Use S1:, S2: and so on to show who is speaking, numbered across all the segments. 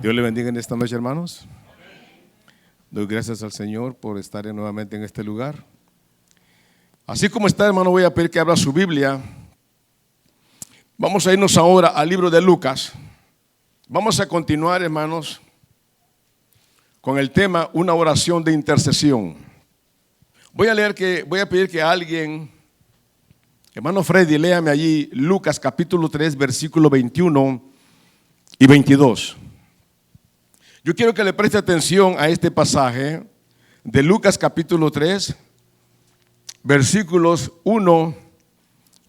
S1: Dios le bendiga en esta noche, hermanos. Doy gracias al Señor por estar nuevamente en este lugar. Así como está, hermano, voy a pedir que abra su Biblia. Vamos a irnos ahora al libro de Lucas. Vamos a continuar, hermanos, con el tema una oración de intercesión. Voy a pedir que alguien, hermano Freddy, léame allí Lucas capítulo 3, versículo 21 y 22. Yo quiero que le preste atención a este pasaje de Lucas capítulo 3, versículos 1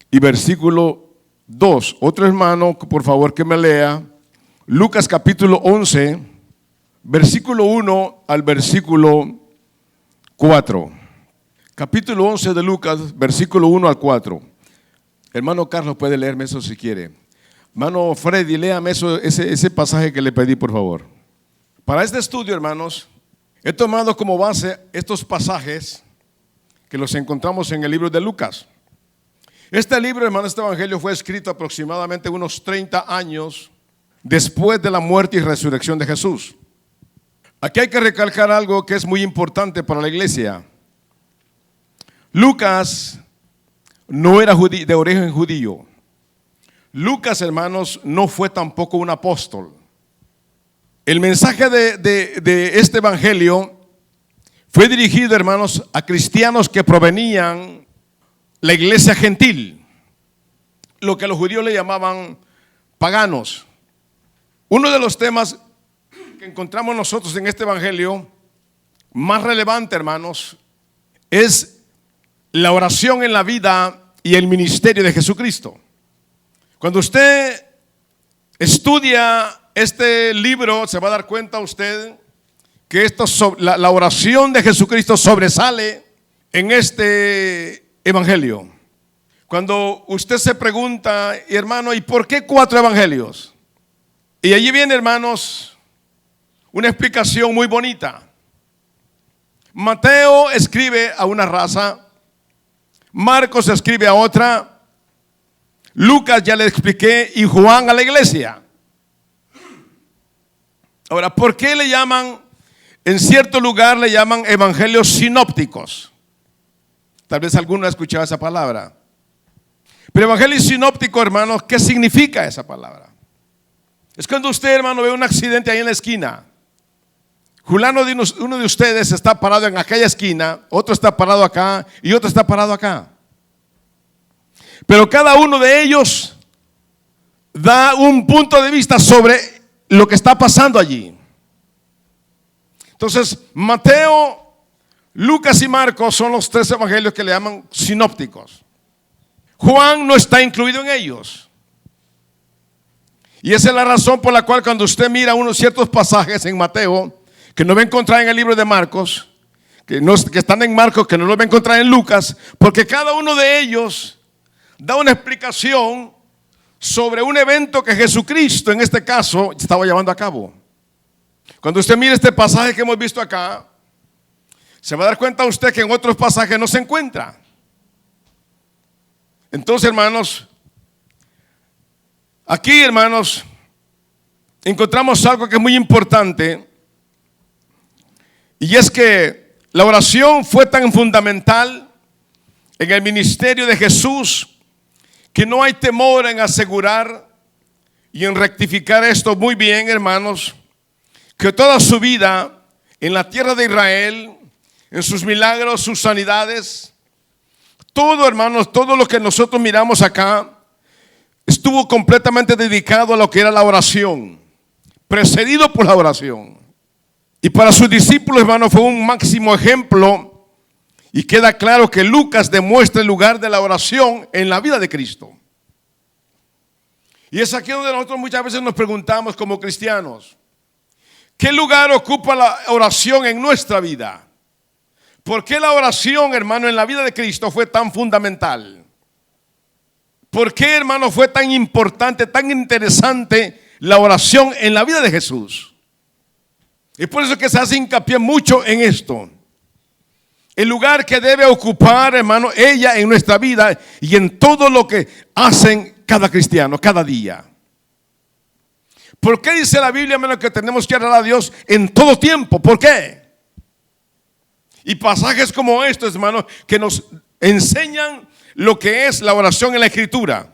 S1: y versículo 2. Otro hermano, por favor, que me lea Lucas capítulo 11, versículo 1 al versículo 4. Capítulo 11 de Lucas, versículo 1 al 4. Hermano Carlos puede leerme eso si quiere. Hermano Freddy, léame ese pasaje que le pedí, por favor. Para este estudio, hermanos, he tomado como base estos pasajes que los encontramos en el libro de Lucas. Este libro, hermanos, este evangelio fue escrito aproximadamente unos 30 años después de la muerte y resurrección de Jesús. Aquí hay que recalcar algo que es muy importante para la iglesia. Lucas no era de origen judío. Lucas, hermanos, no fue tampoco un apóstol. El mensaje de este evangelio fue dirigido, hermanos, a cristianos que provenían de la iglesia gentil, lo que los judíos le llamaban paganos. Uno de los temas que encontramos nosotros en este evangelio más relevante, hermanos, es la oración en la vida y el ministerio de Jesucristo. Cuando usted estudia este libro, se va a dar cuenta usted que la oración de Jesucristo sobresale en este evangelio. Cuando usted se pregunta, hermano, ¿y por qué 4 evangelios? Y allí viene, hermanos, una explicación muy bonita. Mateo escribe a una raza, Marcos escribe a otra, Lucas ya le expliqué, y Juan a la iglesia. Ahora, ¿por qué le llaman, en cierto lugar le llaman evangelios sinópticos? Tal vez alguno ha escuchado esa palabra. Pero evangelio sinóptico, hermanos, ¿qué significa esa palabra? Es cuando usted, hermano, ve un accidente ahí en la esquina. Uno de ustedes está parado en aquella esquina, otro está parado acá y otro está parado acá. Pero cada uno de ellos da un punto de vista sobre lo que está pasando allí. Entonces, Mateo, Lucas y Marcos son los 3 evangelios que le llaman sinópticos. Juan no está incluido en ellos. Y esa es la razón por la cual cuando usted mira unos ciertos pasajes en Mateo, que no va a encontrar en el libro de Marcos, que están en Marcos, que no lo va a encontrar en Lucas, porque cada uno de ellos da una explicación sobre un evento que Jesucristo, en este caso, estaba llevando a cabo. Cuando usted mire este pasaje que hemos visto acá, se va a dar cuenta usted que en otros pasajes no se encuentra. Entonces, hermanos, aquí, hermanos, encontramos algo que es muy importante, y es que la oración fue tan fundamental en el ministerio de Jesús que no hay temor en asegurar y en rectificar esto muy bien, hermanos, que toda su vida en la tierra de Israel, en sus milagros, sus sanidades, todo, hermanos, todo lo que nosotros miramos acá, estuvo completamente dedicado a lo que era la oración, precedido por la oración. Y para sus discípulos, hermanos, fue un máximo ejemplo. Y queda claro que Lucas demuestra el lugar de la oración en la vida de Cristo. Y es aquí donde nosotros muchas veces nos preguntamos como cristianos, ¿qué lugar ocupa la oración en nuestra vida? ¿Por qué la oración, hermano, en la vida de Cristo fue tan fundamental? ¿Por qué, hermano, fue tan importante, tan interesante la oración en la vida de Jesús? Y por eso que se hace hincapié mucho en esto. El lugar que debe ocupar, hermano, ella en nuestra vida y en todo lo que hacen cada cristiano, cada día. ¿Por qué dice la Biblia, hermano, que tenemos que orar a Dios en todo tiempo? ¿Por qué? Y pasajes como estos, hermano, que nos enseñan lo que es la oración en la Escritura.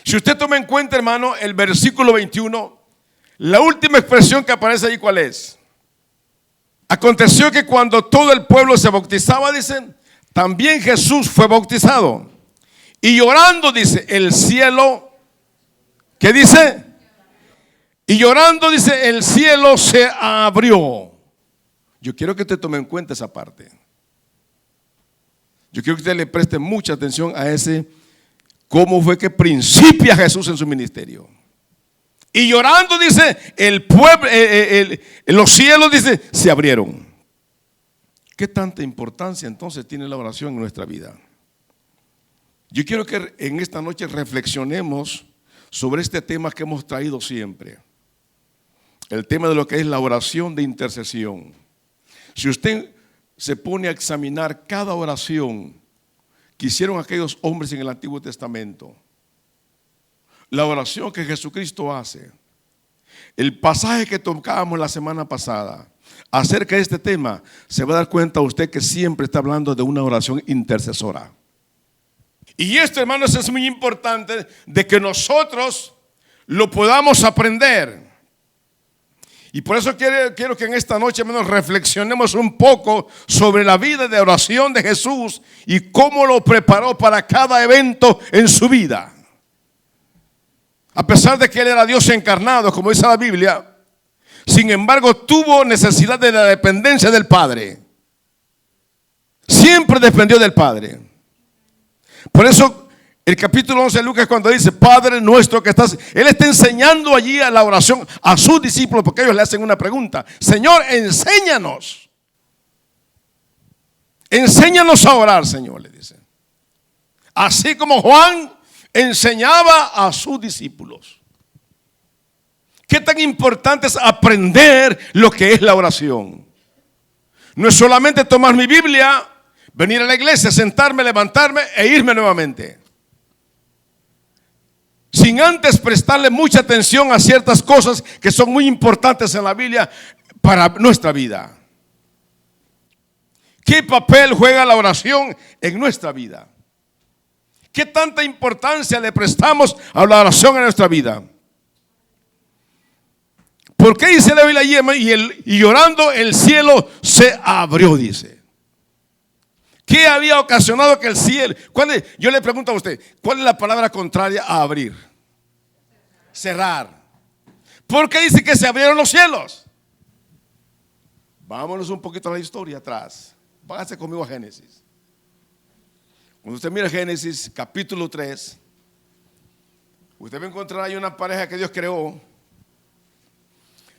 S1: Si usted toma en cuenta, hermano, el versículo 21, la última expresión que aparece ahí, ¿cuál es? Aconteció que cuando todo el pueblo se bautizaba, dicen, también Jesús fue bautizado. Y llorando, dice, el cielo, ¿qué dice? Y llorando, dice, el cielo se abrió. Yo quiero que usted tome en cuenta esa parte. Yo quiero que usted le preste mucha atención a ese, cómo fue que principia Jesús en su ministerio. Y llorando, dice, el pueblo, los cielos, dice, se abrieron. ¿Qué tanta importancia entonces tiene la oración en nuestra vida? Yo quiero que en esta noche reflexionemos sobre este tema que hemos traído siempre. El tema de lo que es la oración de intercesión. Si usted se pone a examinar cada oración que hicieron aquellos hombres en el Antiguo Testamento, la oración que Jesucristo hace, el pasaje que tocábamos la semana pasada acerca de este tema, se va a dar cuenta usted que siempre está hablando de una oración intercesora. Y esto, hermanos, es muy importante de que nosotros lo podamos aprender. Y por eso quiero que en esta noche, hermanos, reflexionemos un poco sobre la vida de oración de Jesús y cómo lo preparó para cada evento en su vida. A pesar de que Él era Dios encarnado, como dice la Biblia, sin embargo tuvo necesidad de la dependencia del Padre. Siempre dependió del Padre. Por eso el capítulo 11 de Lucas, cuando dice Padre nuestro que estás, Él está enseñando allí a la oración a sus discípulos, porque ellos le hacen una pregunta: Señor, enséñanos. Enséñanos a orar, Señor, le dice. Así como Juan enseñaba a sus discípulos. Qué tan importante es aprender lo que es la oración. No es solamente tomar mi Biblia, venir a la iglesia, sentarme, levantarme e irme nuevamente, sin antes prestarle mucha atención a ciertas cosas que son muy importantes en la Biblia para nuestra vida. ¿Qué papel juega la oración en nuestra vida? ¿Qué tanta importancia le prestamos a la oración en nuestra vida? ¿Por qué dice la Biblia allí? Y llorando el cielo se abrió, dice. ¿Qué había ocasionado que el cielo? Yo le pregunto a usted, ¿cuál es la palabra contraria a abrir? Cerrar. ¿Por qué dice que se abrieron los cielos? Vámonos un poquito a la historia atrás. Váyase conmigo a Génesis. Cuando usted mira Génesis capítulo 3, usted va a encontrar ahí una pareja que Dios creó,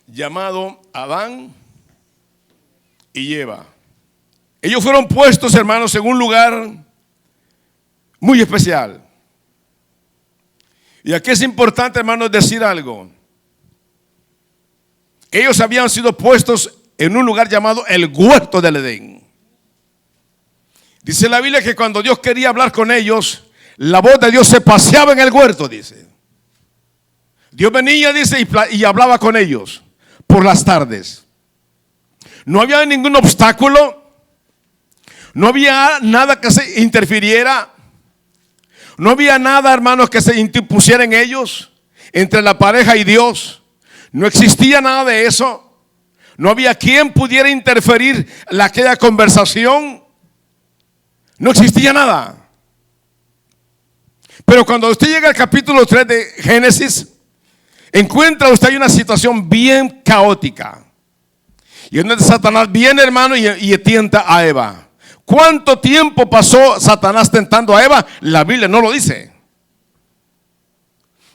S1: llamado Adán y Eva. Ellos fueron puestos, hermanos, en un lugar muy especial. Y aquí es importante, hermanos, decir algo. Ellos habían sido puestos en un lugar llamado el huerto del Edén. Dice la Biblia que cuando Dios quería hablar con ellos, la voz de Dios se paseaba en el huerto, dice. Dios venía, dice, y hablaba con ellos por las tardes. No había ningún obstáculo. No había nada que se interfiriera. No había nada, hermanos, que se interpusiera en ellos, entre la pareja y Dios. No existía nada de eso. No había quien pudiera interferir en aquella conversación. No existía nada. Pero cuando usted llega al capítulo 3 de Génesis, encuentra usted una situación bien caótica. Y donde Satanás viene, hermano, y tienta a Eva. ¿Cuánto tiempo pasó Satanás tentando a Eva? La Biblia no lo dice.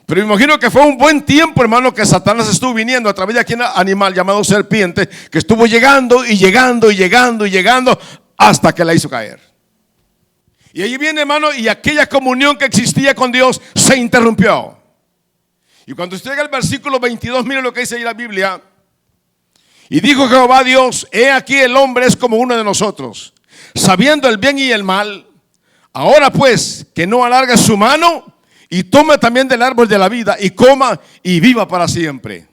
S1: Pero me imagino que fue un buen tiempo, hermano, que Satanás estuvo viniendo a través de aquel animal llamado serpiente, que estuvo llegando y llegando y llegando y llegando hasta que la hizo caer. Y allí viene, hermano, y aquella comunión que existía con Dios se interrumpió. Y cuando usted llega al versículo 22, mire lo que dice ahí la Biblia. Y dijo Jehová Dios: he aquí el hombre es como uno de nosotros, sabiendo el bien y el mal. Ahora pues, que no alargue su mano y tome también del árbol de la vida y coma y viva para siempre.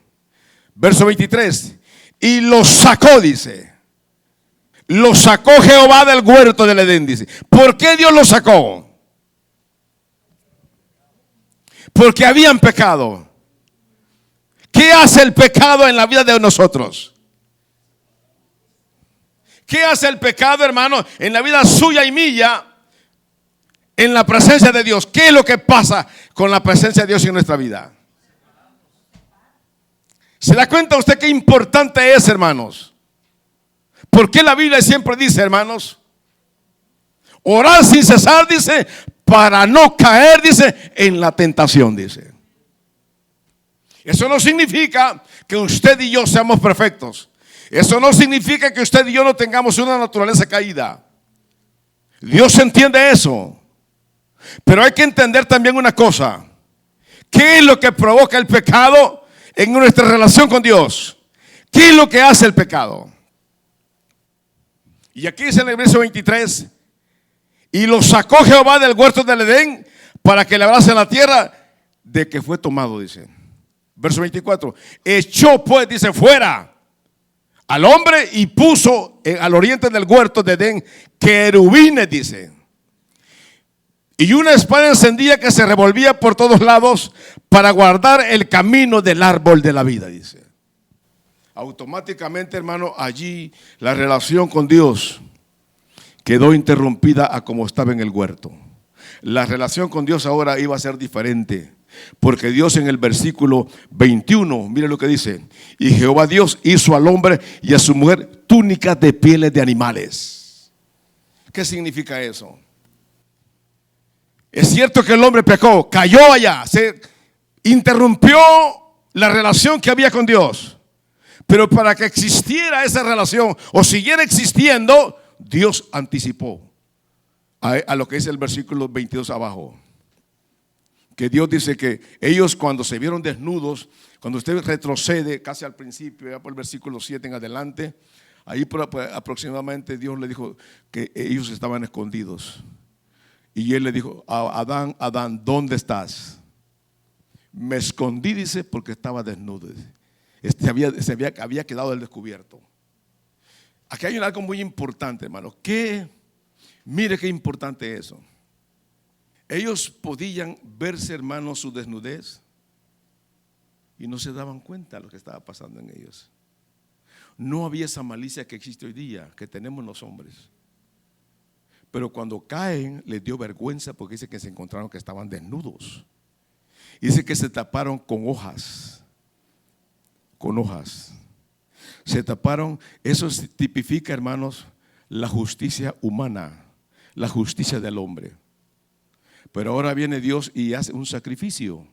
S1: Verso 23. Y los sacó, dice. Los sacó Jehová del huerto del Edén, dice. ¿Por qué Dios los sacó? Porque habían pecado. ¿Qué hace el pecado en la vida de nosotros? ¿Qué hace el pecado, hermano, en la vida suya y mía, en la presencia de Dios? ¿Qué es lo que pasa con la presencia de Dios en nuestra vida? ¿Se da cuenta usted qué importante es, hermanos? ¿Por qué la Biblia siempre dice, hermanos? Orar sin cesar, dice, para no caer, dice, en la tentación, dice. Eso no significa que usted y yo seamos perfectos. Eso no significa que usted y yo no tengamos una naturaleza caída. Dios entiende eso. Pero hay que entender también una cosa. ¿Qué es lo que provoca el pecado en nuestra relación con Dios? ¿Qué es lo que hace el pecado? Y aquí dice en el verso 23: y lo sacó Jehová del huerto del Edén para que labrase la tierra de que fue tomado, dice. Verso 24: echó pues, dice, fuera al hombre y puso al oriente del huerto de Edén querubines, dice. Y una espada encendida que se revolvía por todos lados para guardar el camino del árbol de la vida, dice. Automáticamente, hermano, allí la relación con Dios quedó interrumpida a como estaba en el huerto. La relación con Dios ahora iba a ser diferente, porque Dios en el versículo 21, mire lo que dice: y Jehová Dios hizo al hombre y a su mujer túnicas de pieles de animales. ¿Qué significa eso? Es cierto que el hombre pecó, cayó allá, se interrumpió la relación que había con Dios. Pero para que existiera esa relación o siguiera existiendo, Dios anticipó a lo que dice el versículo 22 abajo. Que Dios dice que ellos, cuando se vieron desnudos, cuando usted retrocede casi al principio, ya por el versículo 7 en adelante, ahí aproximadamente Dios le dijo que ellos estaban escondidos. Y él le dijo: Adán, Adán, ¿dónde estás? Me escondí, dice, porque estaba desnudo. Había quedado al descubierto. Aquí hay algo muy importante, hermano. Mire qué importante es eso. Ellos podían verse, hermano, su desnudez y no se daban cuenta de lo que estaba pasando en ellos. No había esa malicia que existe hoy día, que tenemos los hombres. Pero cuando caen, les dio vergüenza, porque dice que se encontraron que estaban desnudos. Dice que se taparon con hojas. Con hojas. Se taparon. Eso tipifica, hermanos, la justicia humana, la justicia del hombre. Pero ahora viene Dios y hace un sacrificio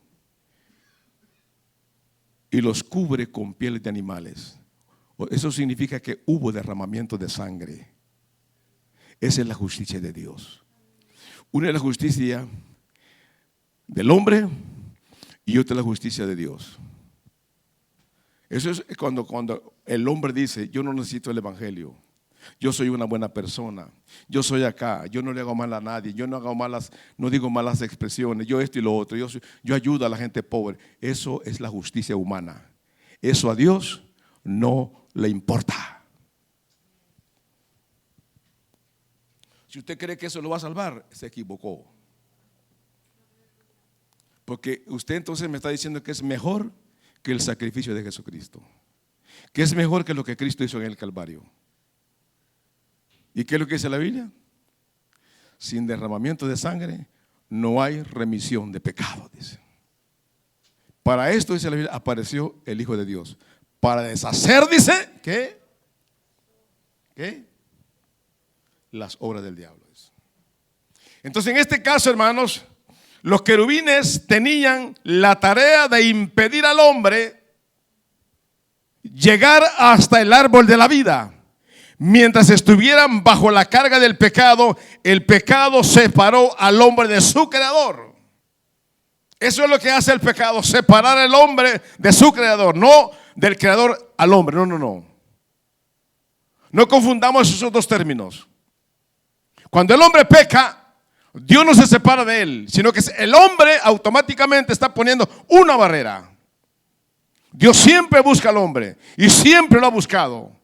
S1: y los cubre con pieles de animales. Eso significa que hubo derramamiento de sangre. Esa es la justicia de Dios. Una es la justicia del hombre y otra es la justicia de Dios. Eso es cuando el hombre dice: yo no necesito el evangelio, yo soy una buena persona, yo soy acá, yo no le hago mal a nadie, yo no digo malas expresiones, yo esto y lo otro, yo ayudo a la gente pobre. Eso es la justicia humana. Eso a Dios no le importa. Si usted cree que eso lo va a salvar, se equivocó. Porque usted entonces me está diciendo que es mejor que el sacrificio de Jesucristo, que es mejor que lo que Cristo hizo en el Calvario. ¿Y qué es lo que dice la Biblia? Sin derramamiento de sangre no hay remisión de pecado, dice. Para esto, dice la Biblia, apareció el Hijo de Dios, para deshacer, dice, ¿qué? Las obras del diablo. Entonces, en este caso, hermanos, los querubines tenían la tarea de impedir al hombre llegar hasta el árbol de la vida. Mientras estuvieran bajo la carga del pecado, el pecado separó al hombre de su creador. Eso es lo que hace el pecado: separar al hombre de su creador, no del creador al hombre. No. No confundamos esos dos términos. Cuando el hombre peca, Dios no se separa de él, sino que el hombre automáticamente está poniendo una barrera. Dios siempre busca al hombre y siempre lo ha buscado.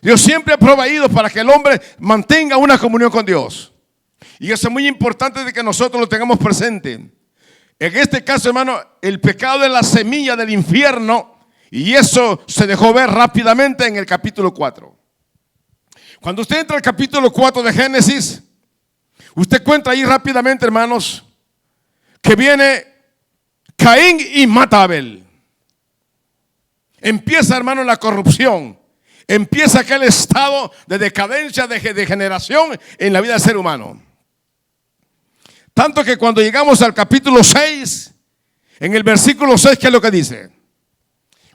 S1: Dios siempre ha proveído para que el hombre mantenga una comunión con Dios. Y eso es muy importante de que nosotros lo tengamos presente. En este caso, hermano, el pecado es la semilla del infierno y eso se dejó ver rápidamente en el capítulo 4. Cuando usted entra al capítulo 4 de Génesis, usted encuentra ahí rápidamente, hermanos, que viene Caín y mata a Abel. Empieza, hermano, la corrupción. Empieza aquel estado de decadencia, de degeneración en la vida del ser humano. Tanto que cuando llegamos al capítulo 6, en el versículo 6, ¿qué es lo que dice?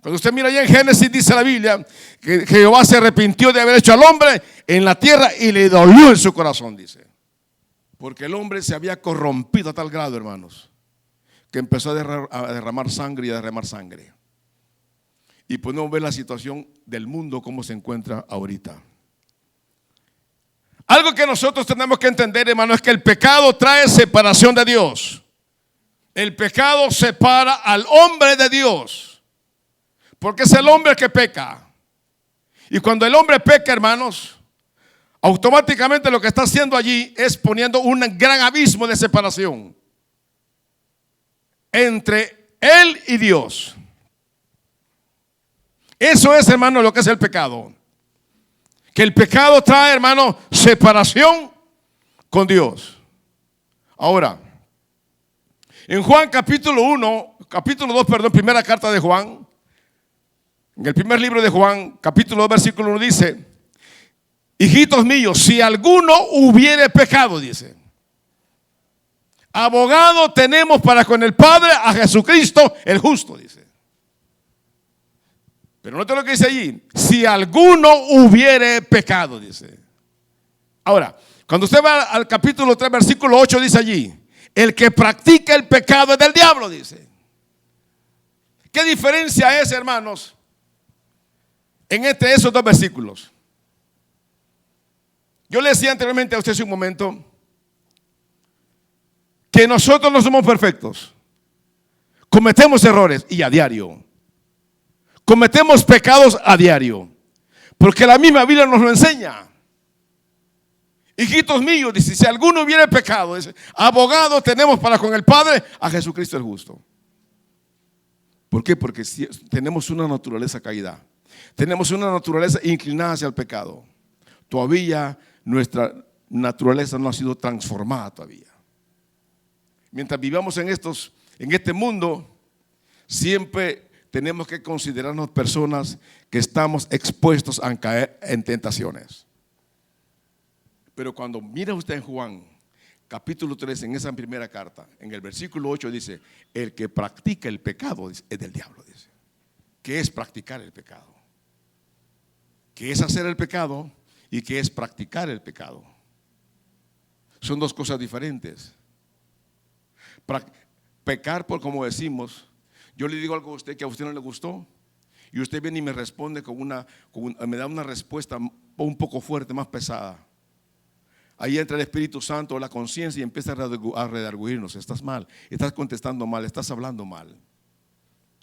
S1: Cuando usted mira allá en Génesis, dice la Biblia que Jehová se arrepintió de haber hecho al hombre en la tierra y le dolió en su corazón, dice. Porque el hombre se había corrompido a tal grado, hermanos, que empezó a derramar sangre y a derramar sangre. Y podemos ver la situación del mundo como se encuentra ahorita. Algo que nosotros tenemos que entender, hermano, es que el pecado trae separación de Dios. El pecado separa al hombre de Dios. Porque es el hombre que peca. Y cuando el hombre peca, hermanos, automáticamente lo que está haciendo allí es poniendo un gran abismo de separación entre él y Dios. Eso es, hermano, lo que es el pecado. Que el pecado trae, hermano, separación con Dios. Ahora, en Juan capítulo 2, primera carta de Juan, en el primer libro de Juan, capítulo 2, versículo 1 dice: hijitos míos, si alguno hubiere pecado, dice, abogado tenemos para con el Padre a Jesucristo el justo, dice. Pero note lo que dice allí: si alguno hubiere pecado, dice. Ahora, cuando usted va al capítulo 3, versículo 8, dice allí: el que practica el pecado es del diablo, dice. ¿Qué diferencia es, hermanos, en esos dos versículos? Yo le decía anteriormente a usted hace un momento que nosotros no somos perfectos. Cometemos errores y a diario. Cometemos pecados a diario, porque la misma Biblia nos lo enseña. Hijitos míos, dice, si alguno hubiere pecado, dice, abogado tenemos para con el Padre a Jesucristo el justo. ¿Por qué? Porque tenemos una naturaleza caída. Tenemos una naturaleza inclinada hacia el pecado. Todavía nuestra naturaleza no ha sido transformada todavía. Mientras vivamos en este mundo, siempre tenemos que considerarnos personas que estamos expuestos a caer en tentaciones. Pero cuando mira usted en Juan, capítulo 3, en esa primera carta, en el versículo 8 dice: el que practica el pecado es del diablo, dice. ¿Qué es practicar el pecado? ¿Qué es hacer el pecado? ¿Y qué es practicar el pecado? Son dos cosas diferentes. Pecar, por como decimos, yo le digo algo a usted que a usted no le gustó y usted viene y me responde me da una respuesta un poco fuerte, más pesada. Ahí entra el Espíritu Santo o la conciencia y empieza a redarguirnos: estás mal, estás contestando mal, estás hablando mal.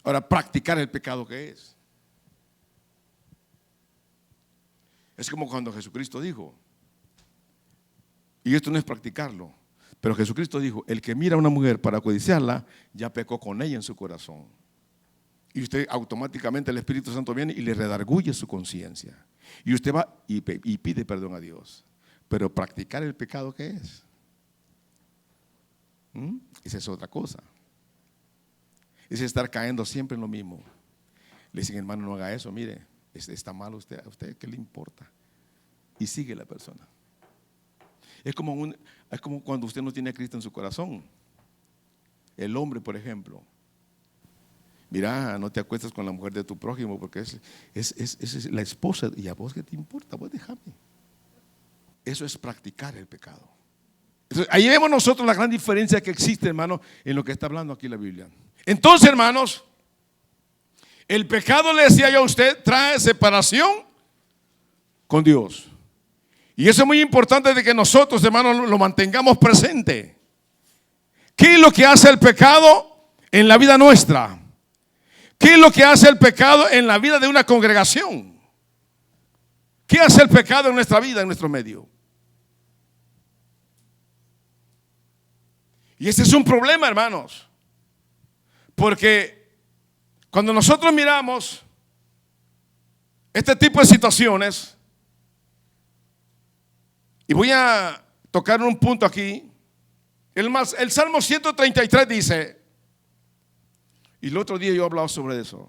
S1: Ahora, practicar el pecado, ¿qué es? Es como cuando Jesucristo dijo, y esto no es practicarlo, pero Jesucristo dijo: el que mira a una mujer para codiciarla, ya pecó con ella en su corazón. Y usted automáticamente, el Espíritu Santo viene y le redarguye su conciencia. Y usted va y pide perdón a Dios. Pero practicar el pecado, ¿qué es? Esa es otra cosa. Es estar cayendo siempre en lo mismo. Le dicen: hermano, no haga eso, mire, está mal usted, ¿a usted qué le importa? Y sigue la persona. Es como cuando usted no tiene a Cristo en su corazón. El hombre, por ejemplo: mira, no te acuestes con la mujer de tu prójimo, porque es la esposa. ¿Y a vos qué te importa? Vos déjame. Eso es practicar el pecado. Entonces, ahí vemos nosotros la gran diferencia que existe, hermano, en lo que está hablando aquí la Biblia. Entonces, hermanos, el pecado, le decía yo a usted, trae separación con Dios. Y eso es muy importante de que nosotros, hermanos, lo mantengamos presente. ¿Qué es lo que hace el pecado en la vida nuestra? ¿Qué es lo que hace el pecado en la vida de una congregación? ¿Qué hace el pecado en nuestra vida, en nuestro medio? Y ese es un problema, hermanos. Porque cuando nosotros miramos este tipo de situaciones, y voy a tocar un punto aquí. El Salmo 133 dice, y el otro día yo he hablado sobre eso: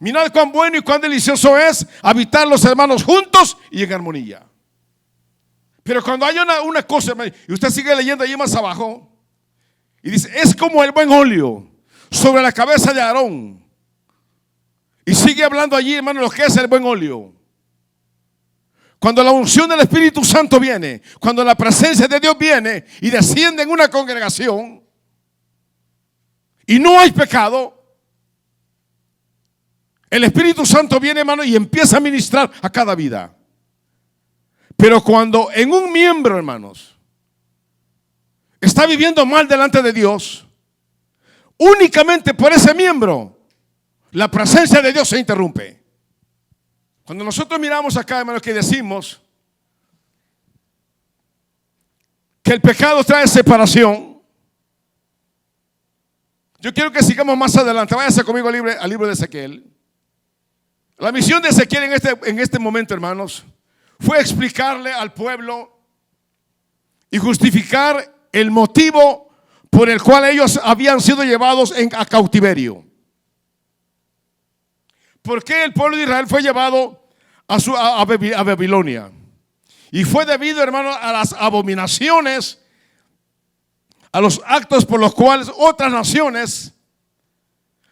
S1: mirad cuán bueno y cuán delicioso es habitar los hermanos juntos y en armonía. Pero cuando hay una cosa, y usted sigue leyendo allí más abajo, y dice, es como el buen óleo sobre la cabeza de Aarón. Y sigue hablando allí, hermano, lo que es el buen óleo. Cuando la unción del Espíritu Santo viene, cuando la presencia de Dios viene y desciende en una congregación y no hay pecado, el Espíritu Santo viene, hermano, y empieza a ministrar a cada vida. Pero cuando en un miembro, hermanos, está viviendo mal delante de Dios, únicamente por ese miembro la presencia de Dios se interrumpe. Cuando nosotros miramos acá, hermanos, que decimos que el pecado trae separación, yo quiero que sigamos más adelante. Váyase conmigo al libro de Ezequiel. La misión de Ezequiel en este momento, hermanos, fue explicarle al pueblo y justificar el motivo por el cual ellos habían sido llevados a cautiverio. ¿Por qué el pueblo de Israel fue llevado a Babilonia? Y fue debido, hermano, a las abominaciones, a los actos por los cuales otras naciones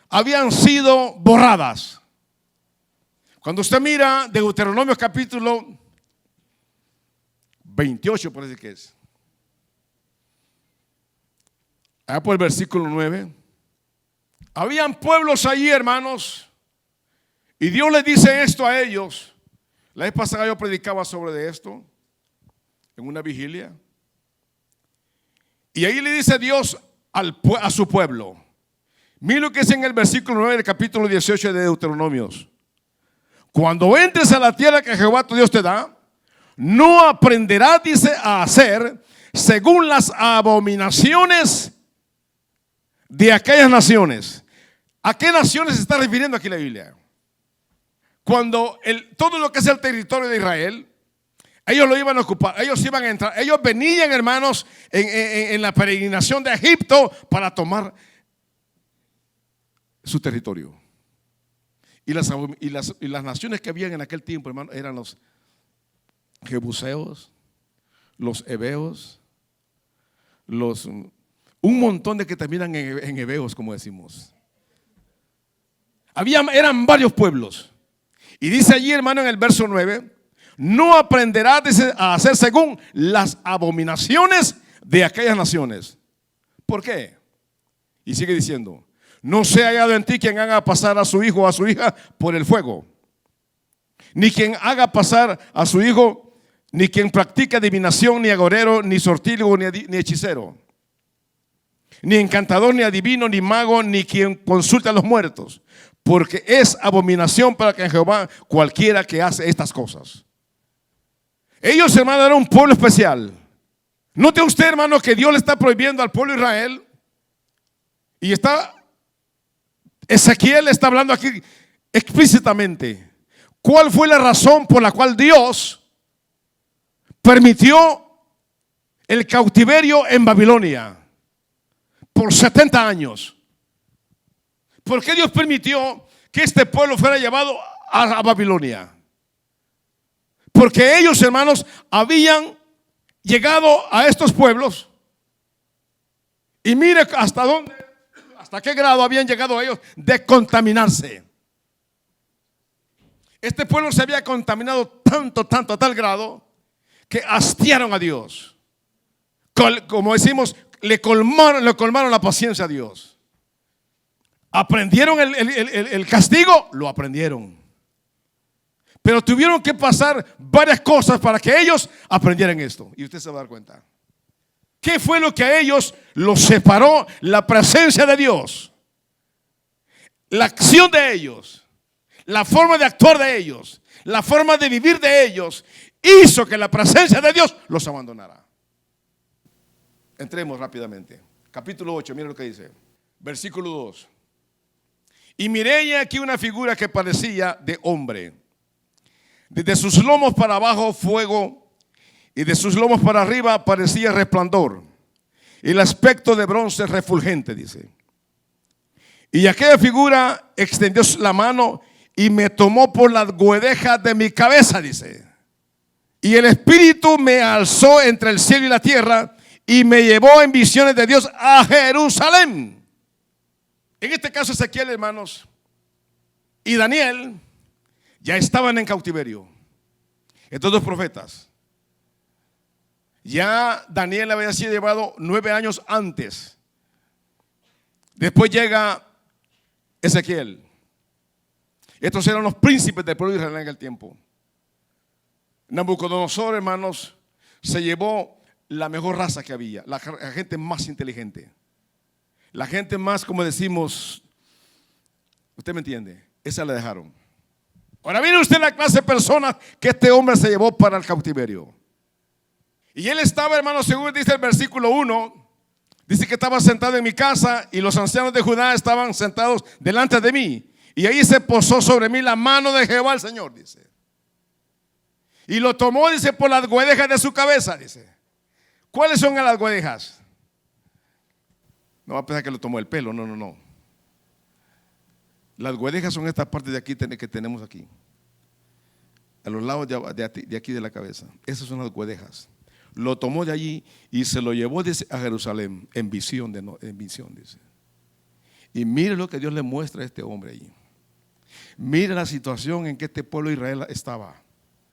S1: habían sido borradas. Cuando usted mira Deuteronomio capítulo 28, parece que es, allá por el versículo 9, habían pueblos allí, hermanos, y Dios les dice esto a ellos. La vez pasada yo predicaba sobre esto en una vigilia. Y ahí le dice Dios a su pueblo. Mira lo que es en el versículo 9 del capítulo 18 de Deuteronomios. Cuando entres a la tierra que Jehová tu Dios te da, no aprenderás, dice, a hacer según las abominaciones de aquellas naciones. ¿A qué naciones se está refiriendo aquí la Biblia? Cuando todo lo que es el territorio de Israel, ellos lo iban a ocupar, ellos iban a entrar, ellos venían, hermanos, en la peregrinación de Egipto para tomar su territorio. Y las naciones que habían en aquel tiempo, hermano, eran los jebuseos, los heveos, un montón de que terminan en heveos, como decimos. Eran varios pueblos. Y dice allí, hermano, en el verso 9, no aprenderás a hacer según las abominaciones de aquellas naciones. ¿Por qué? Y sigue diciendo, no sea hallado en ti quien haga pasar a su hijo o a su hija por el fuego, ni quien haga pasar a su hijo, ni quien practique adivinación, ni agorero, ni sortílego, ni hechicero, ni encantador, ni adivino, ni mago, ni quien consulte a los muertos, porque es abominación para que Jehová cualquiera que hace estas cosas. Ellos, hermano, eran un pueblo especial. Note usted, hermano, que Dios le está prohibiendo al pueblo de Israel. Y Ezequiel está hablando aquí explícitamente. ¿Cuál fue la razón por la cual Dios permitió el cautiverio en Babilonia por 70 años? ¿Por qué Dios permitió que este pueblo fuera llevado a Babilonia? Porque ellos, hermanos, habían llegado a estos pueblos. Y mire hasta qué grado habían llegado ellos de contaminarse. Este pueblo se había contaminado tanto, a tal grado que hastiaron a Dios. Como decimos, le colmaron la paciencia a Dios. ¿Aprendieron el castigo? Lo aprendieron. Pero tuvieron que pasar varias cosas para que ellos aprendieran esto. Y usted se va a dar cuenta. ¿Qué fue lo que a ellos los separó? La presencia de Dios. La acción de ellos. La forma de actuar de ellos. La forma de vivir de ellos. Hizo que la presencia de Dios los abandonara. Entremos rápidamente. Capítulo 8, mira lo que dice. Versículo 2. Y miré aquí una figura que parecía de hombre. Desde sus lomos para abajo fuego, y de sus lomos para arriba parecía resplandor. Y el aspecto de bronce refulgente, dice. Y aquella figura extendió la mano y me tomó por las guedejas de mi cabeza, dice. Y el Espíritu me alzó entre el cielo y la tierra y me llevó en visiones de Dios a Jerusalén. En este caso Ezequiel, hermanos, y Daniel ya estaban en cautiverio. Estos dos profetas. Ya Daniel había sido llevado 9 años antes. Después llega Ezequiel. Estos eran los príncipes del pueblo de Israel en aquel tiempo. Nabucodonosor, hermanos, se llevó la mejor raza que había, la gente más inteligente, la gente más, como decimos, usted me entiende, esa la dejaron. Ahora mire usted la clase de personas que este hombre se llevó para el cautiverio. Y él estaba, hermano, según dice el versículo 1, dice que estaba sentado en mi casa y los ancianos de Judá estaban sentados delante de mí. Y ahí se posó sobre mí la mano de Jehová el Señor, dice. Y lo tomó, dice, por las guedejas de su cabeza, dice. ¿Cuáles son las guedejas? No va a pensar que lo tomó el pelo, no. Las guedejas son estas partes de aquí que tenemos aquí, a los lados de aquí de la cabeza. Esas son las guedejas. Lo tomó de allí y se lo llevó, dice, a Jerusalén en visión, dice. Y mire lo que Dios le muestra a este hombre allí. Mire la situación en que este pueblo de Israel estaba.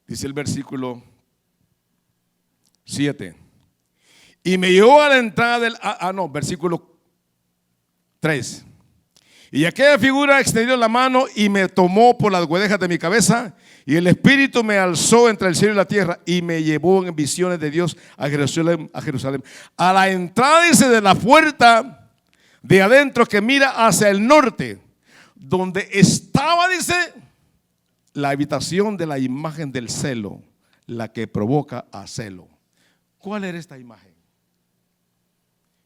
S1: Dice el versículo 7. Y me llevó a la entrada del... versículo 3. Y aquella figura extendió la mano y me tomó por las guedejas de mi cabeza. Y el Espíritu me alzó entre el cielo y la tierra y me llevó en visiones de Dios a Jerusalén. A la entrada, dice, de la puerta de adentro que mira hacia el norte, donde estaba, dice, la habitación de la imagen del celo, la que provoca a celo. ¿Cuál era esta imagen?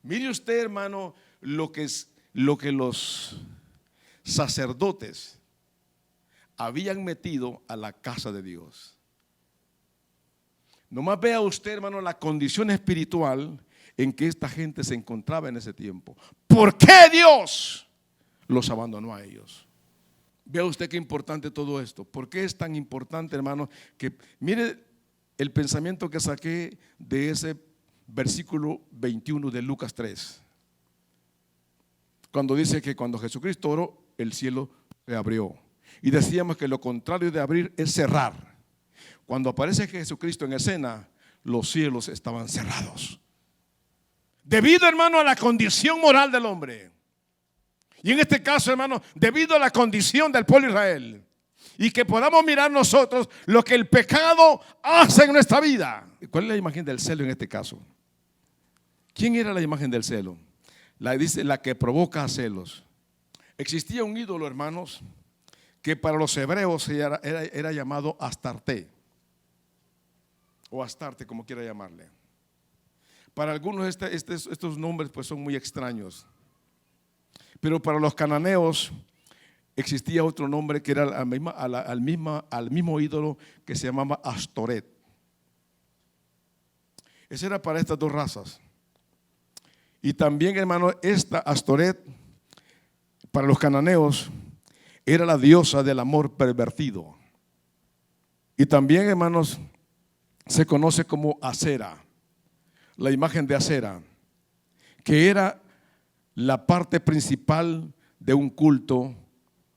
S1: Mire usted, hermano, lo que los sacerdotes habían metido a la casa de Dios. Nomás vea usted, hermano, la condición espiritual en que esta gente se encontraba en ese tiempo. ¿Por qué Dios los abandonó a ellos? Vea usted qué importante todo esto. ¿Por qué es tan importante, hermano? Que mire el pensamiento que saqué de ese versículo 21 de Lucas 3. Cuando dice que cuando Jesucristo oró, el cielo se abrió. Y decíamos que lo contrario de abrir es cerrar. Cuando aparece Jesucristo en escena, los cielos estaban cerrados. Debido, hermano, a la condición moral del hombre. Y en este caso, hermano, debido a la condición del pueblo de Israel. Y que podamos mirar nosotros lo que el pecado hace en nuestra vida. ¿Cuál es la imagen del celo en este caso? ¿Quién era la imagen del celo? Dice la que provoca celos. Existía un ídolo, hermanos, que para los hebreos era llamado Astarte. O Astarte, como quiera llamarle. Para algunos estos nombres pues son muy extraños. Pero para los cananeos existía otro nombre que era al mismo ídolo que se llamaba Astoret. Ese era para estas dos razas. Y también, hermano, esta Astoret para los cananeos era la diosa del amor pervertido. Y también, hermanos, se conoce como Acera, la imagen de Acera, que era la parte principal de un culto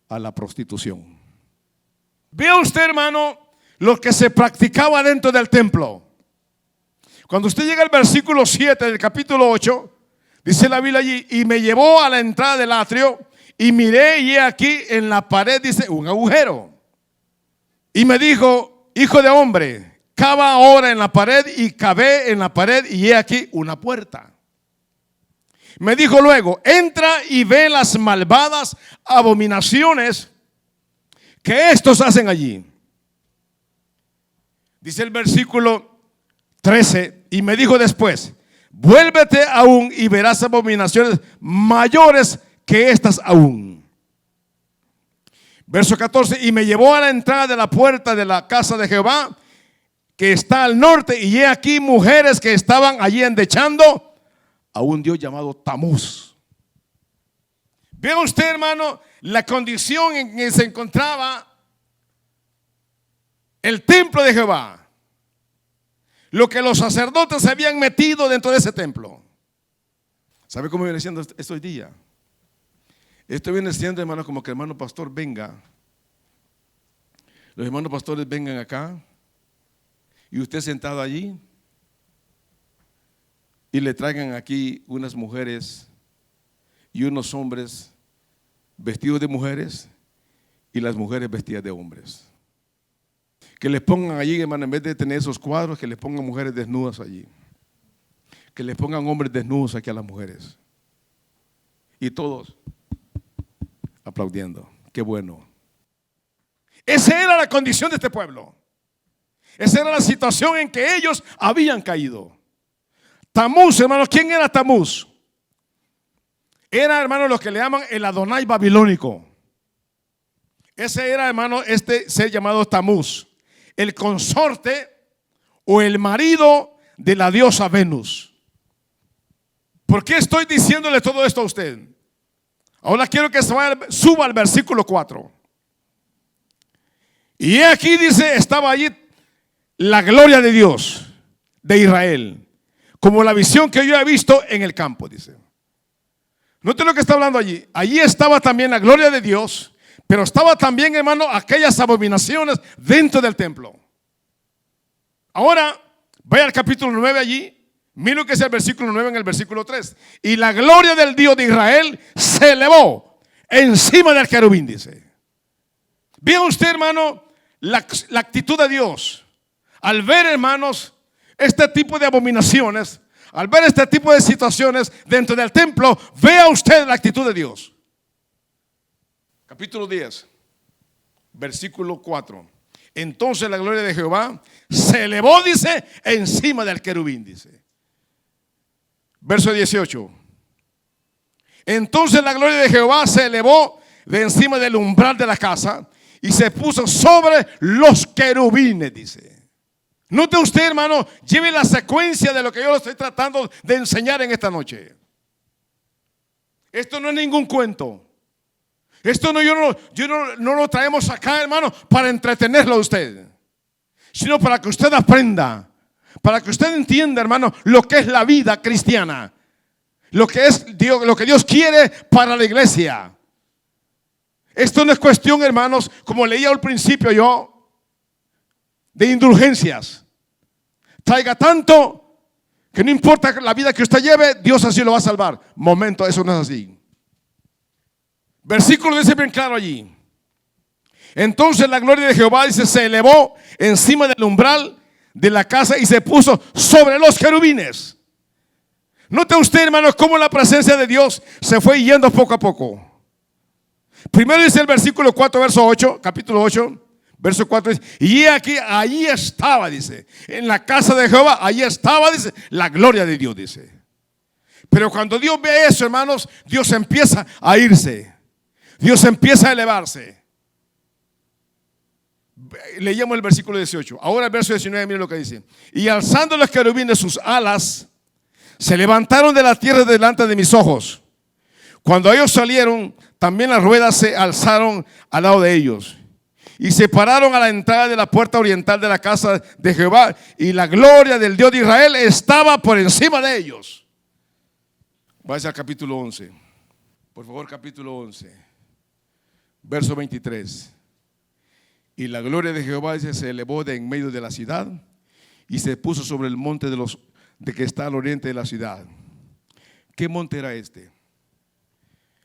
S1: a la prostitución. Vea usted, hermano, lo que se practicaba dentro del templo. Cuando usted llega al versículo 7 del capítulo 8, dice la Biblia allí, y me llevó a la entrada del atrio y miré y he aquí en la pared, dice, un agujero. Y me dijo: hijo de hombre, cava ahora en la pared. Y cavé en la pared, y he aquí una puerta. Me dijo luego: entra y ve las malvadas abominaciones que estos hacen allí. Dice el versículo 13: y me dijo después: vuélvete aún y verás abominaciones mayores que estas aún. Verso 14: y me llevó a la entrada de la puerta de la casa de Jehová, que está al norte, y he aquí mujeres que estaban allí endechando a un dios llamado Tamuz. Vea usted, hermano, la condición en que se encontraba el templo de Jehová, lo que los sacerdotes se habían metido dentro de ese templo. ¿Sabe cómo viene siendo esto hoy día? Esto viene siendo, hermano, como que el hermano pastor venga, los hermanos pastores vengan acá, y usted sentado allí, y le traigan aquí unas mujeres y unos hombres vestidos de mujeres, y las mujeres vestidas de hombres. Que les pongan allí, hermano, en vez de tener esos cuadros, que les pongan mujeres desnudas allí. Que les pongan hombres desnudos aquí a las mujeres. Y todos aplaudiendo. Qué bueno. Esa era la condición de este pueblo. Esa era la situación en que ellos habían caído. Tamuz, hermano, ¿quién era Tamuz? Era, hermano, lo que le llaman el Adonai babilónico. Ese era, hermano, este ser llamado Tamuz, el consorte o el marido de la diosa Venus. ¿Por qué estoy diciéndole todo esto a usted? Ahora quiero que suba al versículo 4. Y he aquí, dice, estaba allí la gloria de Dios de Israel, como la visión que yo he visto en el campo, dice. Note lo que está hablando allí. Allí estaba también la gloria de Dios, pero estaba también, hermano, aquellas abominaciones dentro del templo. Ahora, vaya al capítulo 9 allí. Mira lo que es el versículo 9 en el versículo 3. Y la gloria del Dios de Israel se elevó encima del querubín, dice. Vea usted, hermano, la actitud de Dios. Al ver, hermanos, este tipo de abominaciones, al ver este tipo de situaciones dentro del templo, vea usted la actitud de Dios. Capítulo 10, versículo 4. Entonces la gloria de Jehová se elevó, dice, encima del querubín, dice. Verso 18. Entonces la gloria de Jehová se elevó de encima del umbral de la casa y se puso sobre los querubines, dice. Note usted, hermano, lleve la secuencia de lo que yo le estoy tratando de enseñar en esta noche. Esto no es ningún cuento. Esto no, no lo traemos acá, hermano, para entretenerlo a usted, sino para que usted aprenda, para que usted entienda, hermano, lo que es la vida cristiana, lo que es Dios, lo que Dios quiere para la iglesia. Esto no es cuestión, hermanos, como leía al principio yo, de indulgencias. Traiga tanto que no importa la vida que usted lleve, Dios así lo va a salvar. Momento, eso no es así. Versículo dice bien claro allí. Entonces la gloria de Jehová, dice, se elevó encima del umbral de la casa y se puso sobre los querubines. Note usted, hermanos, cómo la presencia de Dios se fue yendo poco a poco. Primero dice el versículo 4, verso 8, capítulo 8, verso 4, dice, y aquí, allí estaba, dice, en la casa de Jehová, allí estaba, dice, la gloria de Dios, dice. Pero cuando Dios ve eso, hermanos, Dios empieza a irse. Dios empieza a elevarse. Leíamos el versículo 18. Ahora el verso 19, miren lo que dice. Y alzando los querubines sus alas, se levantaron de la tierra delante de mis ojos. Cuando ellos salieron, también las ruedas se alzaron al lado de ellos. Y se pararon a la entrada de la puerta oriental de la casa de Jehová. Y la gloria del Dios de Israel estaba por encima de ellos. Vaya al capítulo 11. Por favor, capítulo 11. Verso 23. Y la gloria de Jehová, dice, se elevó de en medio de la ciudad y se puso sobre el monte de que está al oriente de la ciudad. ¿Qué monte era este?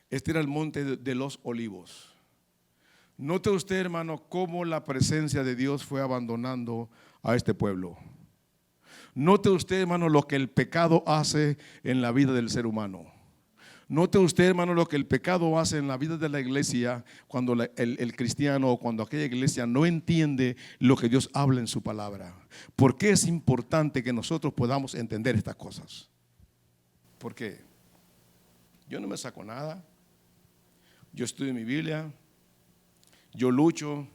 S1: Este era el monte de los olivos, Note usted, hermano, cómo la presencia de Dios fue abandonando a este pueblo. Note usted, hermano, lo que el pecado hace en la vida del ser humano. Note usted, hermano, lo que el pecado hace en la vida de la iglesia cuando el cristiano o cuando aquella iglesia no entiende lo que Dios habla en su palabra. ¿Por qué es importante que nosotros podamos entender estas cosas? ¿Por qué? Yo no me saco nada. Yo estudio mi Biblia. Yo lucho.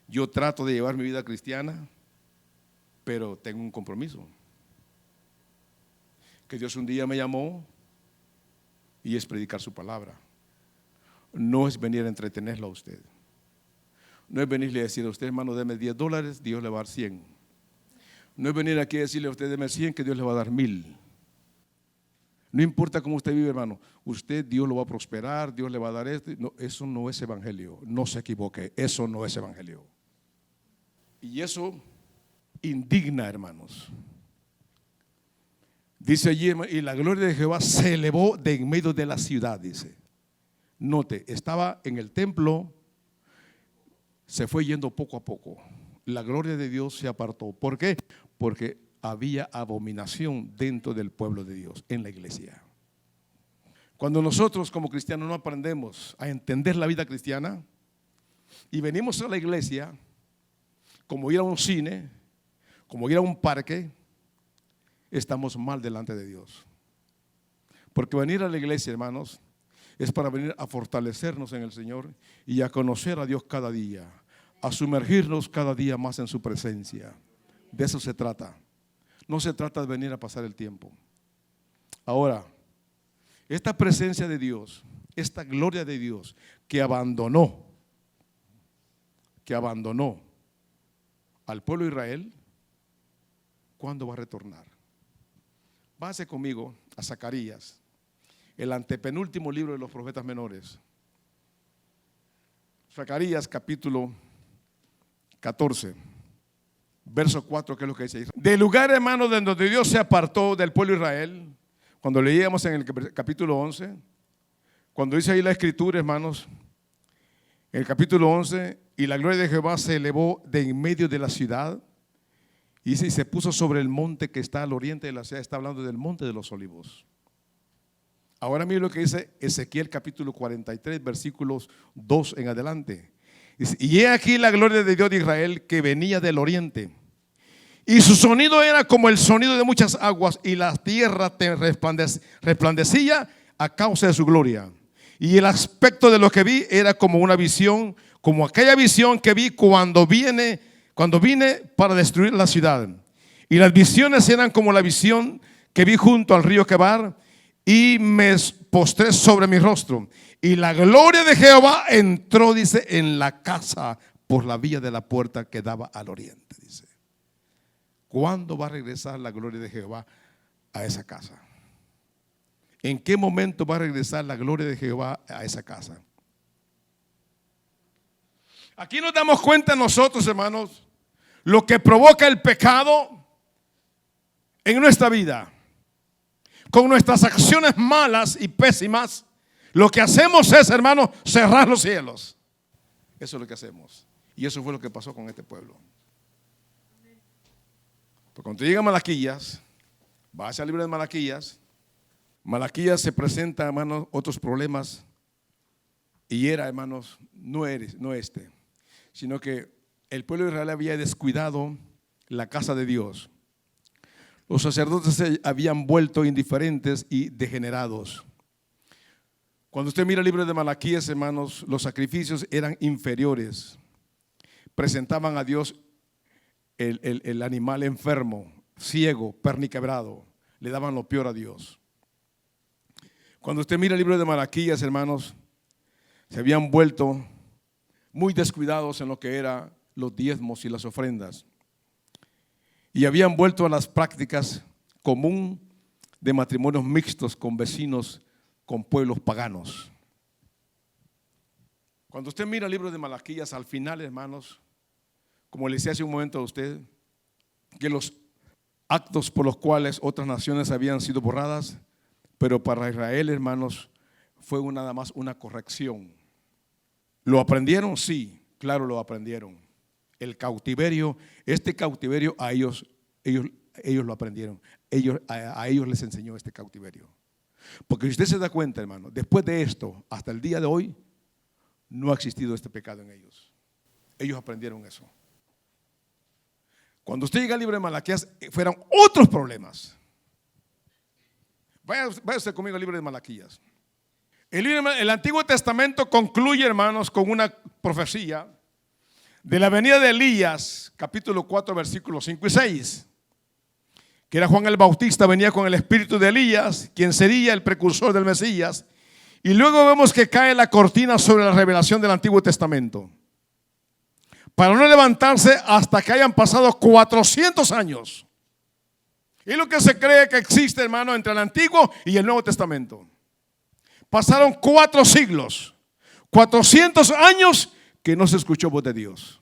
S1: Yo trato de llevar mi vida cristiana. Pero tengo un compromiso. Que Dios un día me llamó y es predicar su palabra. No es venir a entretenerlo a usted. No es venirle a decir a usted, hermano, deme $10, Dios le va a dar 100. No es venir aquí a decirle a usted, deme 100, que Dios le va a dar 1000. No importa cómo usted vive, hermano, usted, Dios lo va a prosperar, Dios le va a dar esto. No, eso no es evangelio, no se equivoque, eso no es evangelio. Y eso indigna, hermanos. Dice allí, y la gloria de Jehová se elevó de en medio de la ciudad, dice. Note, estaba en el templo, se fue yendo poco a poco. La gloria de Dios se apartó. ¿Por qué? Porque había abominación dentro del pueblo de Dios, en la iglesia. Cuando nosotros como cristianos no aprendemos a entender la vida cristiana y venimos a la iglesia como ir a un cine, como ir a un parque, estamos mal delante de Dios. Porque venir a la iglesia, hermanos, es para venir a fortalecernos en el Señor y a conocer a Dios cada día, a sumergirnos cada día más en su presencia. De eso se trata. No se trata de venir a pasar el tiempo. Ahora, esta presencia de Dios, esta gloria de Dios que abandonó al pueblo de Israel, ¿cuándo va a retornar? Váyase conmigo a Zacarías, el antepenúltimo libro de los profetas menores. Zacarías capítulo 14, verso 4, que es lo que dice. Del lugar, hermano, de donde Dios se apartó del pueblo de Israel, cuando leíamos en el capítulo 11, cuando dice ahí la escritura, hermanos, en el capítulo 11, y la gloria de Jehová se elevó de en medio de la ciudad, y se puso sobre el monte que está al oriente de la ciudad. Está hablando del monte de los olivos. Ahora mire lo que dice Ezequiel capítulo 43, versículos 2 en adelante. Dice, y he aquí la gloria de Dios de Israel que venía del oriente, y su sonido era como el sonido de muchas aguas, y la tierra resplandecía a causa de su gloria. Y el aspecto de lo que vi era como una visión, como aquella visión que vi cuando vine para destruir la ciudad. Y las visiones eran como la visión que vi junto al río Quebar, y me postré sobre mi rostro. Y la gloria de Jehová entró, dice, en la casa por la vía de la puerta que daba al oriente, dice. ¿Cuándo va a regresar la gloria de Jehová a esa casa? ¿En qué momento va a regresar la gloria de Jehová a esa casa? Aquí nos damos cuenta nosotros, hermanos, lo que provoca el pecado en nuestra vida. Con nuestras acciones malas y pésimas, lo que hacemos es, hermanos, cerrar los cielos. Eso es lo que hacemos. Y eso fue lo que pasó con este pueblo. Porque cuando llega Malaquías, va hacia el libro de Malaquías, Malaquías se presenta, hermanos, otros problemas. Y era, hermanos, no este, sino que el pueblo de Israel había descuidado la casa de Dios. Los sacerdotes se habían vuelto indiferentes y degenerados. Cuando usted mira el libro de Malaquías, hermanos, los sacrificios eran inferiores. Presentaban a Dios el animal enfermo, ciego, perniquebrado. Le daban lo peor a Dios. Cuando usted mira el libro de Malaquías, hermanos, se habían vuelto muy descuidados en lo que eran los diezmos y las ofrendas. Y habían vuelto a las prácticas común de matrimonios mixtos con vecinos, con pueblos paganos. Cuando usted mira el libro de Malaquías, al final, hermanos, como le decía hace un momento a usted, que los actos por los cuales otras naciones habían sido borradas, pero para Israel, hermanos, fue nada más una corrección. ¿Lo aprendieron? Sí, claro, lo aprendieron. El cautiverio, este cautiverio ellos lo aprendieron. A ellos les enseñó este cautiverio. Porque si usted se da cuenta, hermano, después de esto, hasta el día de hoy, no ha existido este pecado en ellos. Ellos aprendieron eso. Cuando usted llega al libro de Malaquías, fueron otros problemas. Vaya usted conmigo al libro de Malaquías. El Antiguo Testamento concluye, hermanos, con una profecía de la venida de Elías, capítulo 4, versículos 5 y 6. Que era Juan el Bautista, venía con el espíritu de Elías, quien sería el precursor del Mesías. Y luego vemos que cae la cortina sobre la revelación del Antiguo Testamento, para no levantarse hasta que hayan pasado 400 años. Y lo que se cree que existe, hermano, entre el Antiguo y el Nuevo Testamento. Pasaron 4 siglos, 400 años que no se escuchó voz de Dios.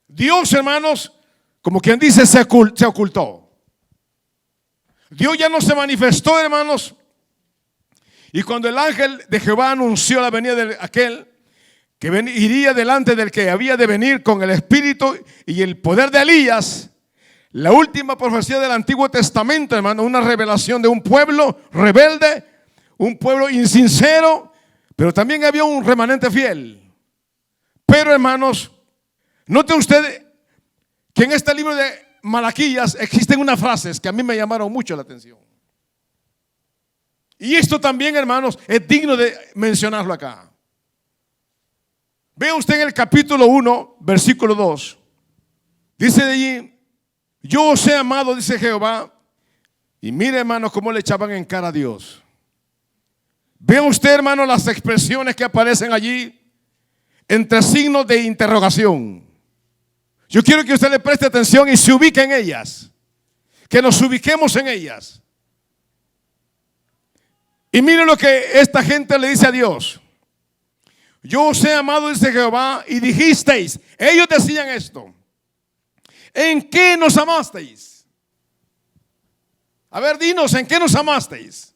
S1: Dios, hermanos, como quien dice, se ocultó. Dios ya no se manifestó, hermanos. Y cuando el ángel de Jehová anunció la venida de aquel que iría delante del que había de venir con el espíritu y el poder de Elías, la última profecía del Antiguo Testamento, hermano, una revelación de un pueblo rebelde, un pueblo insincero, pero también había un remanente fiel. Pero, hermanos, note usted que en este libro de Malaquías existen unas frases que a mí me llamaron mucho la atención. Y esto también, hermanos, es digno de mencionarlo acá. Vea usted en el capítulo 1, versículo 2. Dice de allí: yo os he amado, dice Jehová. Y mire, hermanos, cómo le echaban en cara a Dios. Vea usted, hermano, las expresiones que aparecen allí entre signos de interrogación. Yo quiero que usted le preste atención y se ubique en ellas. Que nos ubiquemos en ellas. Y mire lo que esta gente le dice a Dios. Yo os he amado, dice Jehová, y dijisteis. Ellos decían esto: ¿en qué nos amasteis? A ver, dinos, ¿en qué nos amasteis?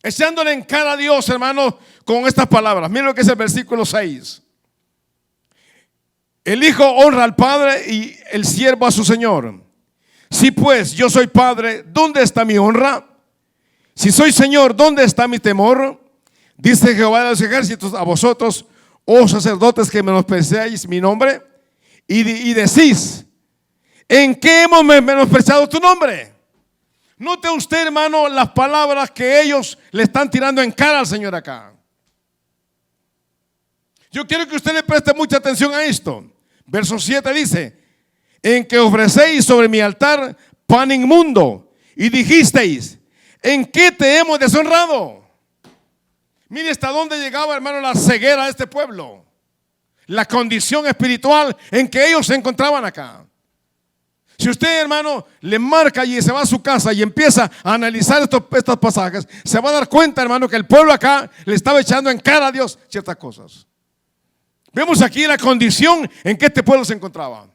S1: Echándole en cara a Dios, hermano, con estas palabras. Mira lo que es el versículo 6. El hijo honra al padre y el siervo a su señor. Si pues yo soy padre, ¿dónde está mi honra? Si soy señor, ¿dónde está mi temor? Dice Jehová de los ejércitos a vosotros, oh sacerdotes, que menospreciáis mi nombre, y decís: ¿en qué hemos menospreciado tu nombre? Note usted, hermano, las palabras que ellos le están tirando en cara al Señor acá. Yo quiero que usted le preste mucha atención a esto. Verso 7 dice: en que ofrecéis sobre mi altar pan inmundo, y dijisteis: ¿en qué te hemos deshonrado? Mire hasta dónde llegaba, hermano, la ceguera de este pueblo, la condición espiritual en que ellos se encontraban acá. Si usted, hermano, le marca y se va a su casa y empieza a analizar estos pasajes, se va a dar cuenta, hermano, que el pueblo acá le estaba echando en cara a Dios ciertas cosas. Vemos aquí la condición en que este pueblo se encontraba.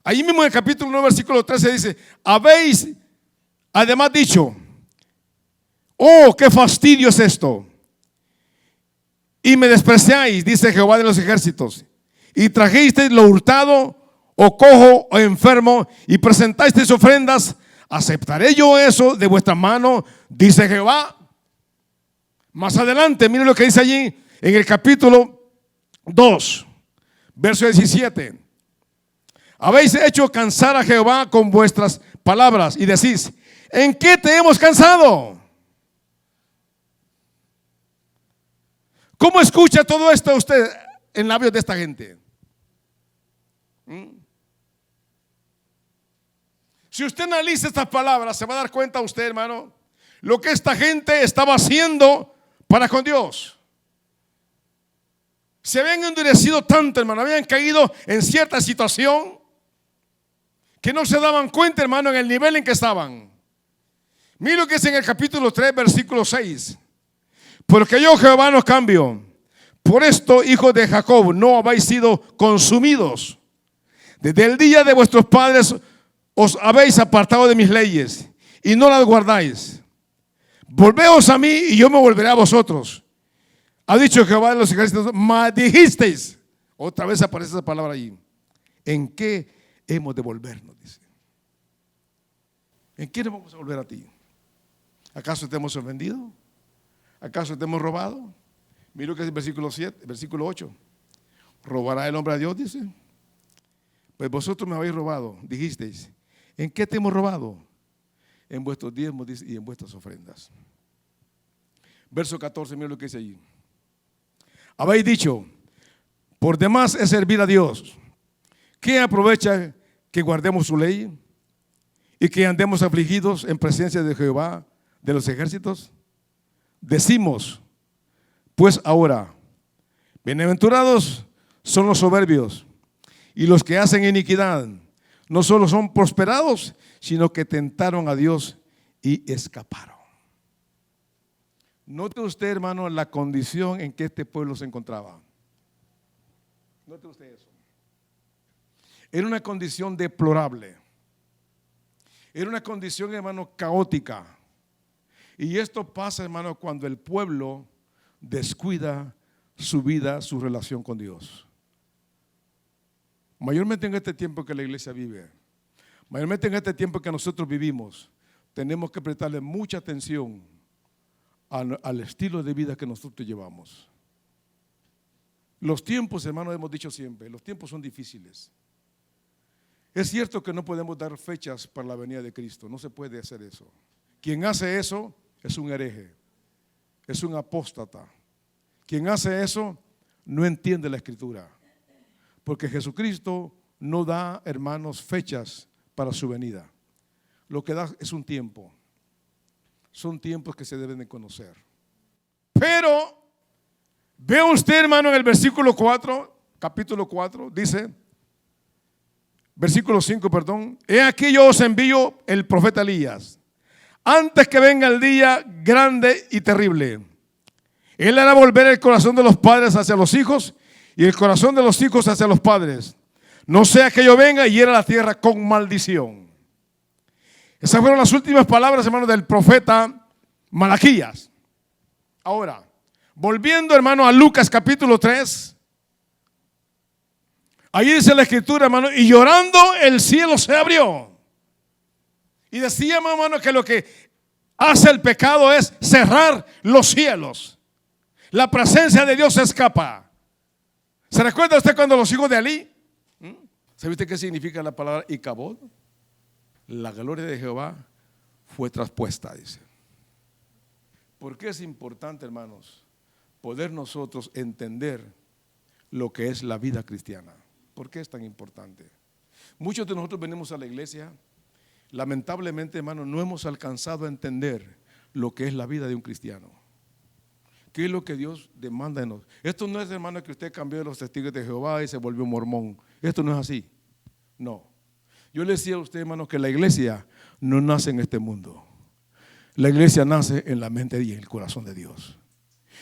S1: Allí mismo en el capítulo 9, versículo 13 dice: habéis además dicho: oh, qué fastidio es esto, y me despreciáis, dice Jehová de los ejércitos, y trajisteis lo hurtado, o cojo, o enfermo, y presentasteis ofrendas. ¿Aceptaré yo eso de vuestra mano? Dice Jehová. Más adelante, miren lo que dice allí en el capítulo 2, verso 17. Habéis hecho cansar a Jehová con vuestras palabras, y decís: ¿en qué te hemos cansado? ¿Cómo escucha todo esto usted en labios de esta gente? Si usted analiza estas palabras, se va a dar cuenta usted, hermano, lo que esta gente estaba haciendo para con Dios. Se habían endurecido tanto, hermano, habían caído en cierta situación que no se daban cuenta, hermano, en el nivel en que estaban. Mira lo que es en el capítulo 3, versículo 6. Porque yo, Jehová, no cambio. Por esto, hijos de Jacob, no habéis sido consumidos. Desde el día de vuestros padres os habéis apartado de mis leyes y no las guardáis. Volveos a mí y yo me volveré a vosotros. Ha dicho Jehová de los ejércitos, mas dijisteis. Otra vez aparece esa palabra allí. ¿En qué hemos de volvernos? Dice. ¿En qué nos vamos a volver a ti? ¿Acaso te hemos ofendido? ¿Acaso te hemos robado? Mira lo que es el versículo 7, versículo 8. ¿Robará el hombre a Dios? Dice. Pues vosotros me habéis robado, dijisteis. ¿En qué te hemos robado? En vuestros diezmos y en vuestras ofrendas. Verso 14, mira lo que dice allí. Habéis dicho, por demás es servir a Dios. ¿Qué aprovecha que guardemos su ley y que andemos afligidos en presencia de Jehová de los ejércitos? Decimos, pues ahora, bienaventurados son los soberbios y los que hacen iniquidad. No solo son prosperados, sino que tentaron a Dios y escaparon. Note usted, hermano, la condición en que este pueblo se encontraba. Note usted eso. Era una condición deplorable. Era una condición, hermano, caótica. Y esto pasa, hermano, cuando el pueblo descuida su vida, su relación con Dios. Mayormente en este tiempo que la iglesia vive, mayormente en este tiempo que nosotros vivimos, tenemos que prestarle mucha atención al estilo de vida que nosotros llevamos. Los tiempos, hermanos, hemos dicho siempre, los tiempos son difíciles. Es cierto que no podemos dar fechas para la venida de Cristo, no se puede hacer eso. Quien hace eso es un hereje, es un apóstata. Quien hace eso no entiende la Escritura, porque Jesucristo no da, hermanos, fechas para su venida. Lo que da es un tiempo. Son tiempos que se deben de conocer. Pero ve usted, hermano, en el versículo 4, capítulo 4, dice, versículo 5, perdón. He aquí yo os envío el profeta Elías, antes que venga el día grande y terrible. Él hará volver el corazón de los padres hacia los hijos y el corazón de los hijos hacia los padres. No sea que yo venga y hiera la tierra con maldición. Esas fueron las últimas palabras, hermano, del profeta Malaquías. Ahora, volviendo, hermano, a Lucas capítulo 3. Ahí dice la escritura, hermano, y llorando el cielo se abrió. Y decía, hermano, que lo que hace el pecado es cerrar los cielos. La presencia de Dios se escapa. ¿Se recuerda usted cuando los hijos de Alí? ¿Sabe usted qué significa la palabra Icabod? La gloria de Jehová fue traspuesta, dice. ¿Por qué es importante, hermanos, poder nosotros entender lo que es la vida cristiana? ¿Por qué es tan importante? Muchos de nosotros venimos a la iglesia, lamentablemente, hermanos, no hemos alcanzado a entender lo que es la vida de un cristiano. ¿Qué es lo que Dios demanda de nosotros? Esto no es, hermano, que usted cambió de los testigos de Jehová y se volvió mormón. Esto no es así. No. Yo le decía a usted, hermano, que la iglesia no nace en este mundo. La iglesia nace en la mente y en el corazón de Dios.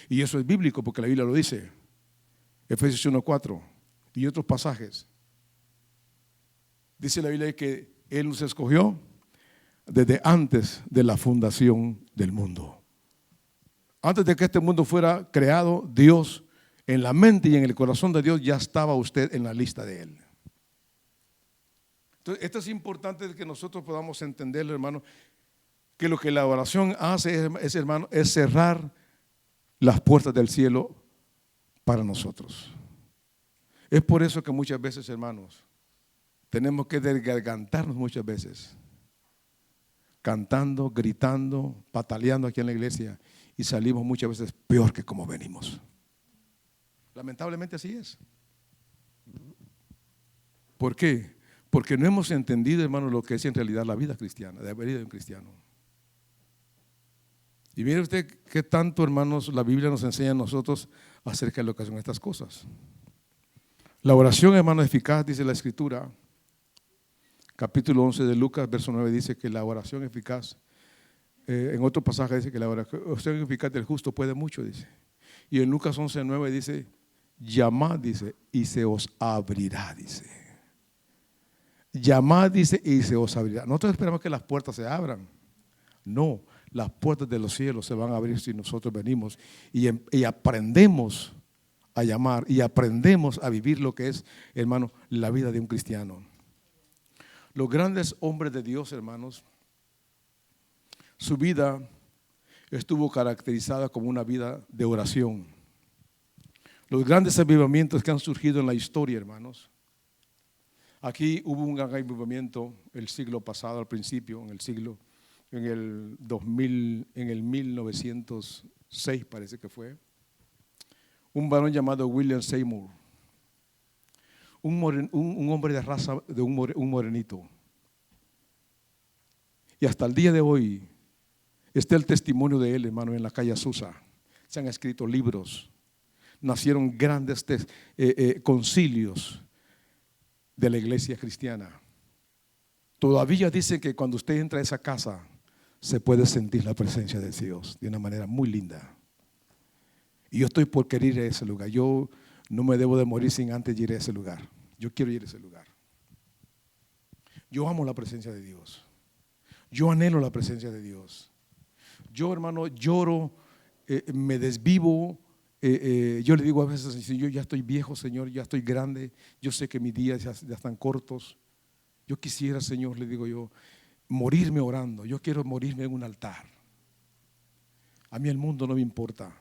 S1: Y eso es bíblico porque la Biblia lo dice. Efesios 1:4 y otros pasajes. Dice la Biblia que Él nos escogió desde antes de la fundación del mundo. Antes de que este mundo fuera creado, Dios, en la mente y en el corazón de Dios, ya estaba usted en la lista de Él. Entonces, esto es importante que nosotros podamos entenderlo, hermano, que lo que la oración hace es, hermano, es cerrar las puertas del cielo para nosotros. Es por eso que muchas veces, hermanos, tenemos que desgargantarnos muchas veces, cantando, gritando, pataleando aquí en la iglesia, y salimos muchas veces peor que como venimos. Lamentablemente así es. ¿Por qué? Porque no hemos entendido, hermano, lo que es en realidad la vida cristiana, la vida de un cristiano. Y mire usted qué tanto, hermanos, la Biblia nos enseña a nosotros acerca de lo que son estas cosas. La oración, hermano, eficaz, dice la Escritura, capítulo 11 de Lucas, verso 9, dice que la oración eficaz, en otro pasaje dice que la oración eficaz del justo puede mucho, dice. Y en Lucas 11, 9 dice, llamad, dice, y se os abrirá, dice. Llamad, dice, y se os abrirá. Nosotros esperamos que las puertas se abran. No, las puertas de los cielos se van a abrir si nosotros venimos y aprendemos a llamar y aprendemos a vivir lo que es, hermano, la vida de un cristiano. Los grandes hombres de Dios, hermanos, su vida estuvo caracterizada como una vida de oración. Los grandes avivamientos que han surgido en la historia, hermanos. Aquí hubo un gran avivamiento el siglo pasado, al principio, en el 2000, en el 1906 parece que fue. Un varón llamado William Seymour, un hombre de raza, de un morenito. Y hasta el día de hoy está el testimonio de él, hermano, en la calle Azusa. Se han escrito libros, nacieron grandes concilios de la iglesia cristiana. Todavía dicen que cuando usted entra a esa casa se puede sentir la presencia de Dios de una manera muy linda. Y yo estoy por querer ir a ese lugar. Yo no me debo de morir sin antes ir a ese lugar. Yo quiero ir a ese lugar. Yo amo la presencia de Dios. Yo anhelo la presencia de Dios. Yo, hermano, lloro, me desvivo. Yo le digo a veces, yo ya estoy viejo, Señor, ya estoy grande. Yo sé que mis días ya están cortos. Yo quisiera, Señor, le digo yo, morirme orando. Yo quiero morirme en un altar. A mí el mundo no me importa.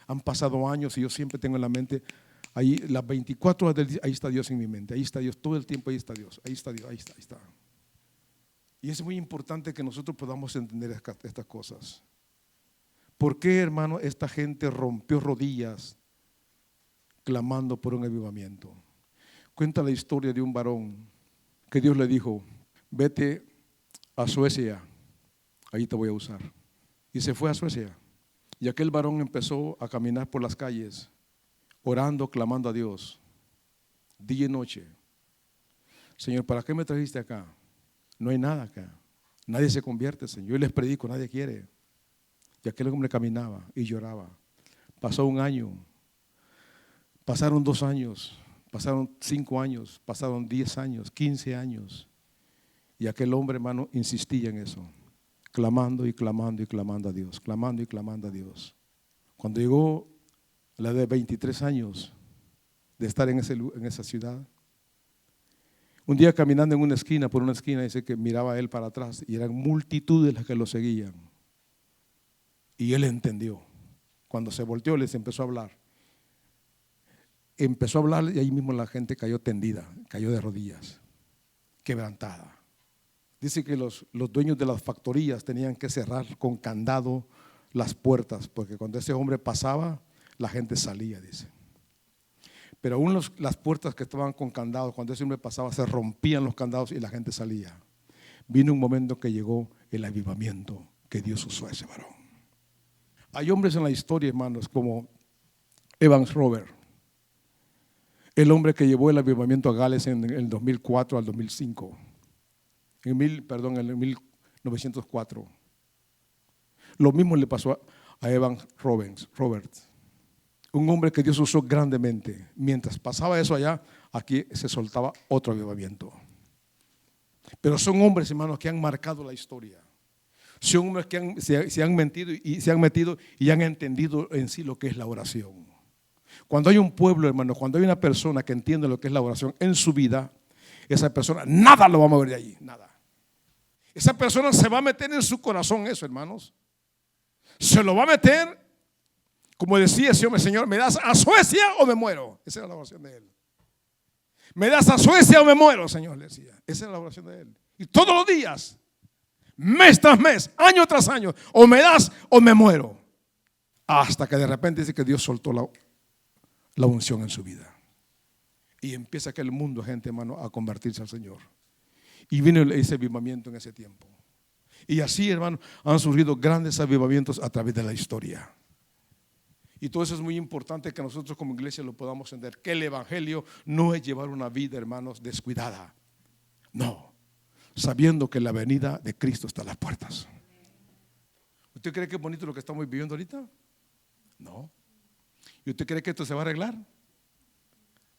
S1: Han pasado años y yo siempre tengo en la mente, ahí las 24 horas del día, ahí está Dios en mi mente, ahí está Dios, todo el tiempo ahí está Dios, ahí está Dios, ahí está. Y es muy importante que nosotros podamos entender estas cosas. ¿Por qué, hermano, esta gente rompió rodillas clamando por un avivamiento? Cuenta la historia de un varón que Dios le dijo, vete a Suecia, ahí te voy a usar. Y se fue a Suecia. Y aquel varón empezó a caminar por las calles, orando, clamando a Dios, día y noche. Señor, ¿para qué me trajiste acá? No hay nada acá. Nadie se convierte, Señor. Yo les predico, nadie quiere. Y aquel hombre caminaba y lloraba. Pasó un año, pasaron 2 años, pasaron 5 años, pasaron 10 años, 15 años. Y aquel hombre, hermano, insistía en eso. Clamando y clamando y clamando a Dios, clamando y clamando a Dios. Cuando llegó a la edad de 23 años de estar en esa ciudad, un día caminando en una esquina, por una esquina, dice que miraba a él para atrás y eran multitudes las que lo seguían. Y él entendió. Cuando se volteó, les empezó a hablar. Empezó a hablar y ahí mismo la gente cayó tendida, cayó de rodillas, quebrantada. Dice que los dueños de las factorías tenían que cerrar con candado las puertas, porque cuando ese hombre pasaba, la gente salía, dice. Pero aún las puertas que estaban con candado, cuando ese hombre pasaba, se rompían los candados y la gente salía. Vino un momento que llegó el avivamiento que Dios usó a ese varón. Hay hombres en la historia, hermanos, como Evans Robert, el hombre que llevó el avivamiento a Gales en el 2004 al 2005. En el 1904. Lo mismo le pasó a Evans Roberts, un hombre que Dios usó grandemente. Mientras pasaba eso allá, aquí se soltaba otro avivamiento. Pero son hombres, hermanos, que han marcado la historia. Son hombres que se han metido y han entendido en sí lo que es la oración. Cuando hay un pueblo, hermano, cuando hay una persona que entiende lo que es la oración en su vida, esa persona nada lo va a mover de allí, nada. Esa persona se va a meter en su corazón eso, hermanos. Se lo va a meter, como decía ese hombre, Señor, ¿me das a Suecia o me muero? Esa era la oración de él. ¿Me das a Suecia o me muero, Señor? Le decía. Esa era la oración de él. Y todos los días, mes tras mes, año tras año, o me das o me muero. Hasta que de repente dice que Dios soltó la unción en su vida. Y empieza aquel mundo, gente, hermano, a convertirse al Señor. Y vino ese avivamiento en ese tiempo. Y así, hermano, han surgido grandes avivamientos a través de la historia. Y todo eso es muy importante que nosotros como iglesia lo podamos entender. Que el evangelio no es llevar una vida, hermanos, descuidada. No, sabiendo que la venida de Cristo está a las puertas. ¿Usted cree que es bonito lo que estamos viviendo ahorita? No. ¿Y usted cree que esto se va a arreglar?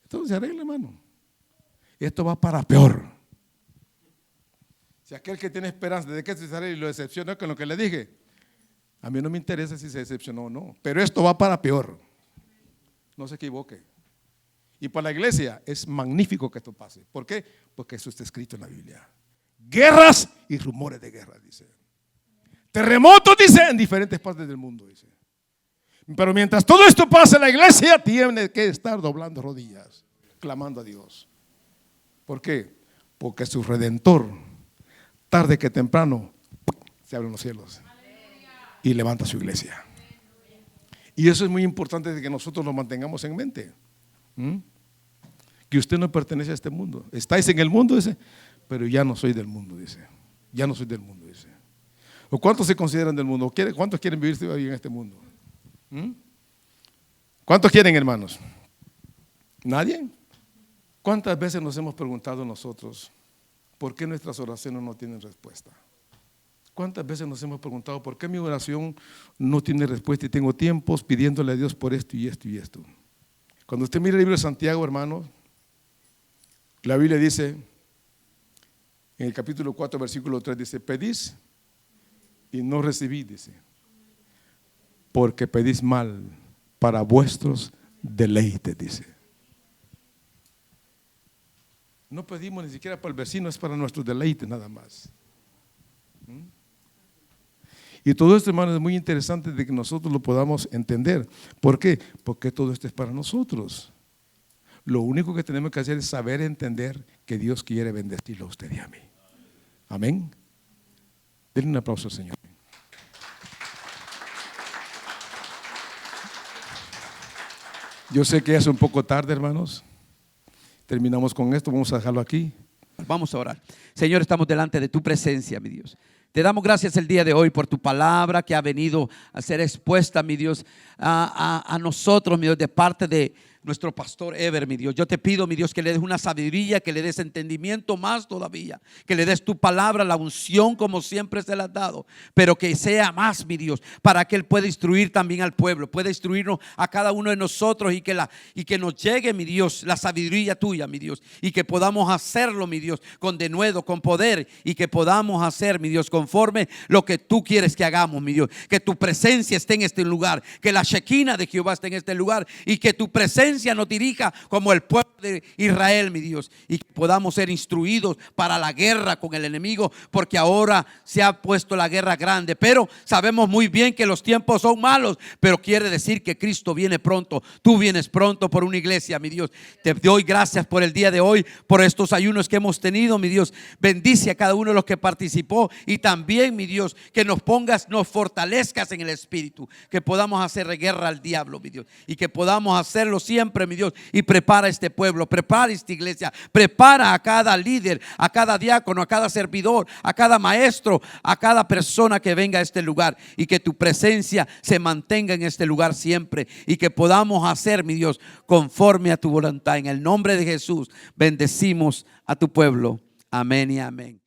S1: Esto no se arregla, hermano. Esto va para peor. Si aquel que tiene esperanza de que se sale y lo decepciona con lo que le dije, A mí no me interesa si se decepcionó o no, pero esto va para peor. No se equivoque. Y para la iglesia es magnífico que esto pase. ¿Por qué? Porque eso está escrito en la Biblia. Guerras y rumores de guerra, dice. Terremotos, dice, en diferentes partes del mundo, dice. Pero mientras todo esto pasa, la iglesia tiene que estar doblando rodillas, clamando a Dios. ¿Por qué? Porque su Redentor, tarde que temprano, se abren los cielos y levanta su iglesia. Y eso es muy importante de que nosotros lo mantengamos en mente. Que usted no pertenece a este mundo. Estáis en el mundo, dice, pero ya no soy del mundo, dice. Ya no soy del mundo, dice. ¿O cuántos se consideran del mundo? ¿Cuántos quieren vivir todavía en este mundo? ¿Cuántos quieren, hermanos? ¿Nadie? ¿Cuántas veces nos hemos preguntado nosotros por qué nuestras oraciones no tienen respuesta? ¿Cuántas veces nos hemos preguntado por qué mi oración no tiene respuesta y tengo tiempos pidiéndole a Dios por esto y esto y esto? Cuando usted mira el libro de Santiago, hermano, la Biblia dice, en el capítulo 4, versículo 3, dice, pedís y no recibís, dice, porque pedís mal para vuestros deleites, dice. No pedimos ni siquiera para el vecino, es para nuestros deleites nada más. Y todo esto, hermano, es muy interesante de que nosotros lo podamos entender. ¿Por qué? Porque todo esto es para nosotros. Lo único que tenemos que hacer es saber entender que Dios quiere bendecirlo a usted y a mí. Amén. Denle un aplauso al Señor. Yo sé que ya es un poco tarde, hermanos. Terminamos con esto, vamos a dejarlo aquí.
S2: Vamos a orar. Señor, estamos delante de tu presencia, mi Dios. Te damos gracias el día de hoy por tu palabra que ha venido a ser expuesta, mi Dios, a nosotros, mi Dios, de parte de nuestro pastor Ever, mi Dios. Yo te pido, mi Dios, que le des una sabiduría, que le des entendimiento más todavía, que le des tu palabra, la unción como siempre se la has dado, pero que sea más, mi Dios, para que Él pueda instruir también al pueblo, pueda instruirnos a cada uno de nosotros y que nos llegue, mi Dios, la sabiduría tuya, mi Dios, y que podamos hacerlo, mi Dios, con denuedo, con poder, y que podamos hacer, mi Dios, conforme lo que tú quieres que hagamos, mi Dios. Que tu presencia esté en este lugar, que la Shekinah de Jehová esté en este lugar y que tu presencia nos dirija como el pueblo de Israel, mi Dios, y que podamos ser instruidos para la guerra con el enemigo, porque ahora se ha puesto la guerra grande, pero sabemos muy bien que los tiempos son malos, pero quiere decir que Cristo viene pronto. Tú vienes pronto por una iglesia, mi Dios. Te doy gracias por el día de hoy, por estos ayunos que hemos tenido, mi Dios. Bendice a cada uno de los que participó y también, mi Dios, que nos pongas, nos fortalezcas en el espíritu, que podamos hacer guerra al diablo, mi Dios, y que podamos hacerlo siempre, mi Dios. Y prepara este pueblo, prepara esta iglesia, prepara a cada líder, a cada diácono, a cada servidor, a cada maestro, a cada persona que venga a este lugar, y que tu presencia se mantenga en este lugar siempre, y que podamos hacer, mi Dios, conforme a tu voluntad. En el nombre de Jesús bendecimos a tu pueblo. Amén y amén.